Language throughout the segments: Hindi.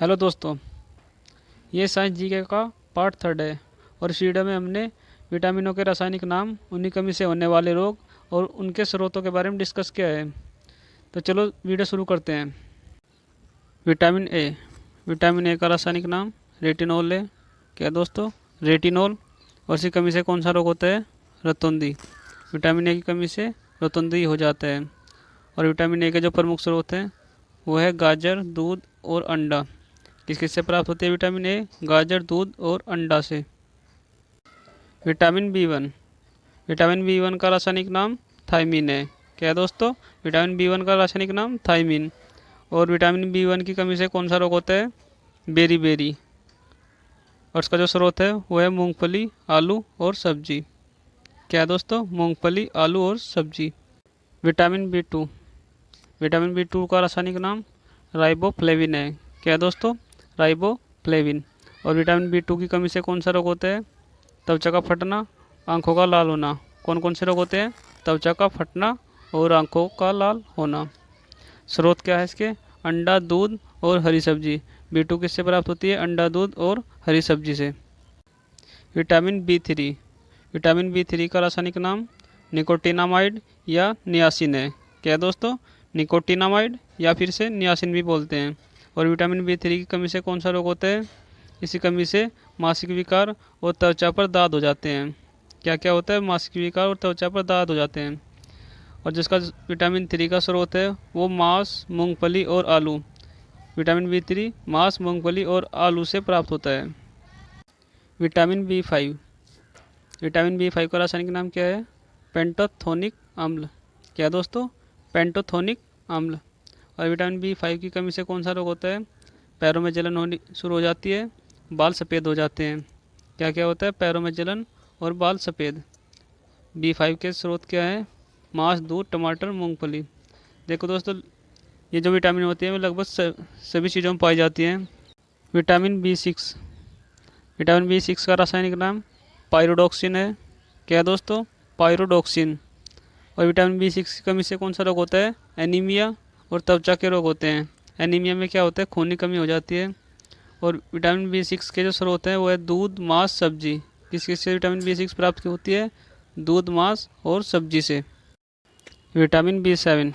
हेलो दोस्तों, ये साइंस जीके का पार्ट 3 है और इस वीडियो में हमने विटामिनों के रासायनिक नाम, उनकी कमी से होने वाले रोग और उनके स्रोतों के बारे में डिस्कस किया है। तो चलो वीडियो शुरू करते हैं। Vitamin A. विटामिन ए का रासायनिक नाम रेटिनॉल है। क्या दोस्तों? रेटिनॉल। और इसकी कमी से कौन सा रोग होता है? रतौंधी। विटामिन ए की कमी से रतौंधी हो जाता है। और विटामिन ए के जो प्रमुख स्रोत हैं वो है गाजर, दूध और अंडा। किससे प्राप्त होती है विटामिन ए? गाजर, दूध और अंडा से। Vitamin B one. Vitamin B one का रासायनिक नाम थायमीन है। क्या है दोस्तों? विटामिन बी वन का रासायनिक नाम थायमीन। और विटामिन बी वन की कमी से कौन सा रोग होता है? Beriberi. और इसका जो स्रोत है वो है मूंगफली, आलू और सब्जी। क्या है दोस्तों? मूंगफली, आलू और सब्जी। Vitamin B two. Vitamin B two का रासायनिक नाम राइबोफ्लेविन है। क्या है दोस्तों? राइबोफ्लेविन। और विटामिन बी टू की कमी से कौन सा रोग होता है? त्वचा का फटना, आंखों का लाल होना। कौन कौन से रोग होते हैं? त्वचा का फटना और आंखों का लाल होना। स्रोत क्या है इसके? अंडा, दूध और हरी सब्जी। बी टू किससे प्राप्त होती है? अंडा, दूध और हरी सब्जी से। Vitamin B three. Vitamin B three का रासायनिक नाम निकोटिनामाइड या नियासिन है। क्या है दोस्तों? निकोटिनामाइड या फिर से नियासिन भी बोलते हैं। और विटामिन बी थ्री की कमी से कौन सा रोग होता है? इसी कमी से मासिक विकार और त्वचा पर दाद हो जाते हैं। क्या क्या होता है? मासिक विकार और त्वचा पर दाद हो जाते हैं। और जिसका विटामिन थ्री का स्रोत है वो मांस, मूंगफली और आलू। विटामिन बी थ्री मांस, मूंगफली और आलू से प्राप्त होता है। Vitamin B five. Vitamin B five का रासायनिक नाम क्या है? पेंटोथोनिक अम्ल। क्या है दोस्तों? पेंटोथोनिक अम्ल। और विटामिन बी फाइव की कमी से कौन सा रोग होता है? पैरों में जलन होनी शुरू हो जाती है, बाल सफ़ेद हो जाते हैं। क्या क्या होता है? पैरों में जलन और बाल सफ़ेद। बी फाइव के स्रोत क्या है? मांस, दूध, टमाटर, मूंगफली। देखो दोस्तों, ये जो विटामिन होती है वो लगभग सभी चीज़ों में पाई जाती हैं। Vitamin B six. Vitamin B six का रासायनिक नाम पायरोडॉक्सिन है। क्या है दोस्तों? पायरोडॉक्सिन। और विटामिन बी सिक्स की कमी से कौन सा रोग होता है? एनीमिया और त्वचा के रोग होते हैं। एनीमिया में क्या होता है? खून की कमी हो जाती है। और विटामिन बी सिक्स के जो स्रोत हैं वो है दूध, मांस, सब्जी। किस किस से विटामिन बी सिक्स प्राप्त होती है? दूध, मांस और सब्जी से। Vitamin B seven.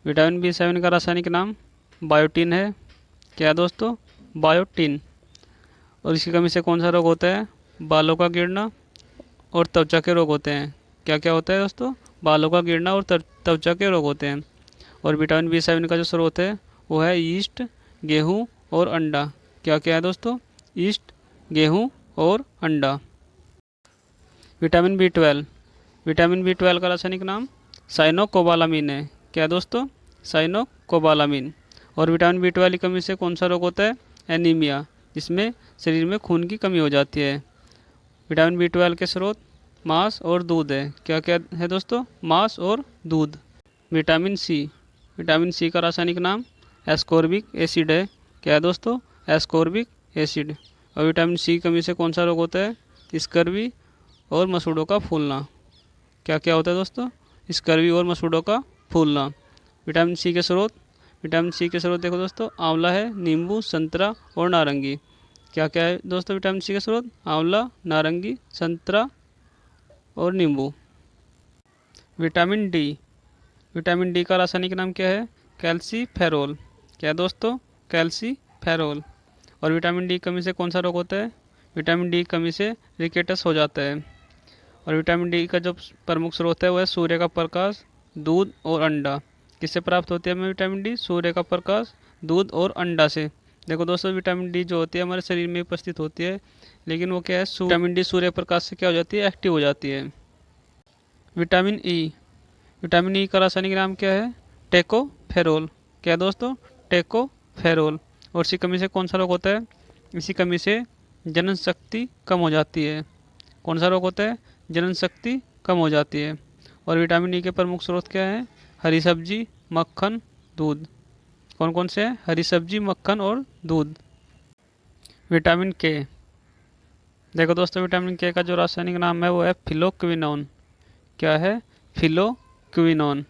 Vitamin B seven का रासायनिक नाम बायोटीन है। क्या है दोस्तों? बायोटीन। और इसकी कमी से कौन सा रोग होता है? बालों का गिरना और त्वचा के रोग होते हैं। क्या क्या होता है दोस्तों? बालों का गिरना और त्वचा के रोग होते हैं। और विटामिन बी सेवन का जो स्रोत है वो है ईस्ट, गेहूँ और अंडा। क्या क्या है दोस्तों? ईस्ट, गेहूँ और अंडा। Vitamin B twelve. Vitamin B twelve का रासायनिक नाम साइनोकोबालामीन है। क्या दोस्तों? साइनोकोबालामीन। और विटामिन बी ट्वेल्व की कमी से कौन सा रोग होता है? एनीमिया, जिसमें शरीर में खून की कमी हो जाती है। विटामिन बी ट्वेल्व के स्रोत मांस और दूध है। क्या क्या है दोस्तों? मांस और दूध। Vitamin C. विटामिन सी का रासायनिक नाम एस्कॉर्बिक एसिड है। क्या है दोस्तों? Ascorbic acid. और विटामिन सी की कमी से कौन सा रोग होता है? स्कर्वी और मसूड़ों का फूलना। क्या क्या होता है दोस्तों? स्कर्वी और मसूड़ों का फूलना। विटामिन सी के स्रोत। विटामिन सी के स्रोत देखो दोस्तों, आंवला है, नींबू, संतरा और नारंगी। क्या क्या है दोस्तों विटामिन सी के स्रोत? आंवला, नारंगी, संतरा और नींबू। Vitamin D. विटामिन डी का रासायनिक नाम क्या है? कैल्सीफेरोल। क्या है दोस्तों? कैल्सीफेरोल। और विटामिन डी की कमी से कौन सा रोग होता है? विटामिन डी की कमी से रिकेटस हो जाता है। और विटामिन डी का जो प्रमुख स्रोत है वह है सूर्य का प्रकाश, दूध और अंडा। किससे प्राप्त होती है हमें विटामिन डी? सूर्य का प्रकाश, दूध और अंडा से। देखो दोस्तों, विटामिन डी जो होती है हमारे शरीर में उपस्थित होती है, लेकिन वो क्या है? विटामिन डी सूर्य प्रकाश से क्या हो जाती है? एक्टिव हो जाती है। Vitamin E. विटामिन ई का रासायनिक नाम क्या है? टेकोफेरोल। क्या है दोस्तों? टेकोफेरोल। और इसी कमी से कौन सा रोग होता है? इसी कमी से जनन शक्ति कम हो जाती है। कौन सा रोग होता है? जनन शक्ति कम हो जाती है। और विटामिन ई के प्रमुख स्रोत क्या है? हरी सब्जी, मक्खन, दूध। कौन कौन से हैं? हरी सब्जी, मक्खन और दूध। विटामिन के। देखो दोस्तों, विटामिन के का जो रासायनिक नाम है वो है फिलोक्विनोन। क्या है? फिलोक्विनोन।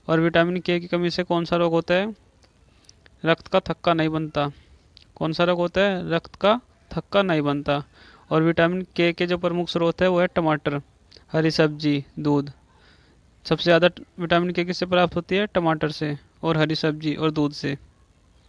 और विटामिन के की कमी से कौन सा रोग होता है? रक्त का थक्का नहीं बनता। कौन सा रोग होता है? रक्त का थक्का नहीं बनता। और विटामिन के जो प्रमुख स्रोत है वो है टमाटर, हरी सब्जी, दूध। सबसे ज़्यादा विटामिन के किससे प्राप्त होती है? टमाटर से और हरी सब्जी और दूध से।